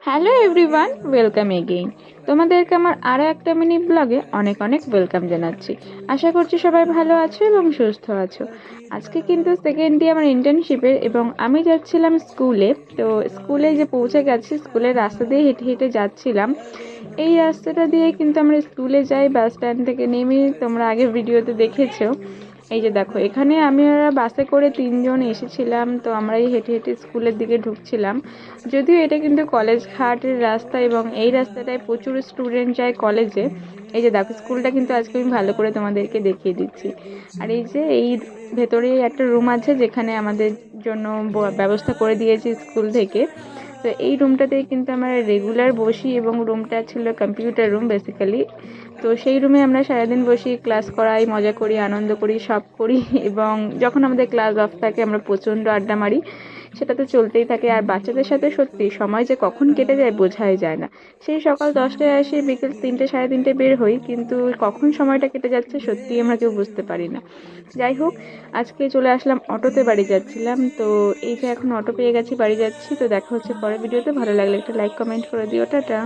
Hello everyone, welcome again. তোমাদেরকে আমার আরও একটা মিনি ব্লগে অনেক অনেক ওয়েলকাম জানাচ্ছি। আশা করছি সবাই ভালো আছো এবং সুস্থ আছো। আজকে কিন্তু সেকেন্ড ডে আমার ইন্টার্নশিপের এবং আমি যাচ্ছিলাম স্কুলে। তো স্কুলে যে পৌঁছে গেছি, স্কুলের রাস্তা দিয়ে হেঁটে হেঁটে যাচ্ছিলাম। এই রাস্তাটা দিয়ে কিন্তু আমরা স্কুলে যাই বাস স্ট্যান্ড থেকে নেমে, তোমরা আগের ভিডিওতে দেখেছো। এই যে দেখো, এখানে আমরা বাসে করে 3জন এসেছিলাম, তো আমরা এই হেঁটে হেঁটে স্কুলের দিকে ঢুকছিলাম। যদিও এটা কিন্তু কলেজ ঘাটের রাস্তা এবং এই রাস্তাটায় প্রচুর স্টুডেন্ট যায় কলেজে। এই যে দেখো, স্কুলটা কিন্তু আজকে আমি ভালো করে তোমাদেরকে দেখিয়ে দিচ্ছি। আর এই যে এই ভেতরে একটা রুম আছে যেখানে আমাদের জন্য ব্যবস্থা করে দিয়েছে স্কুল থেকে। তো এই রুমটাতেই কিন্তু আমরা রেগুলার বসি এবং রুমটা ছিল কম্পিউটার রুম বেসিক্যালি। তো সেই রুমে আমরা সারাদিন বসি, ক্লাস করাই, মজা করি, আনন্দ করি, সব করি। এবং যখন আমাদের ক্লাস অফ থাকে আমরা প্রচণ্ড আড্ডা মারি। সেটা তো চলতেই থাকে। আর বাচ্চাদের সাথে সত্যি সময় যে কখন কেটে যায় বোঝাই যায় না। সেই সকাল 10টায় আসি, বিকেল 3টে 3:30 বের হই, কিন্তু কখন সময়টা কেটে যাচ্ছে সত্যি আমরা কেউ বুঝতে পারি না। যাই হোক, আজকে চলে আসলাম অটোতে, বাড়ি যাচ্ছিলাম। তো এই যে এখন অটো পেয়ে গেছি, বাড়ি যাচ্ছি। তো দেখা হচ্ছে পরের ভিডিওতে। ভালো লাগলে একটা লাইক কমেন্ট করে দিও। টাটা।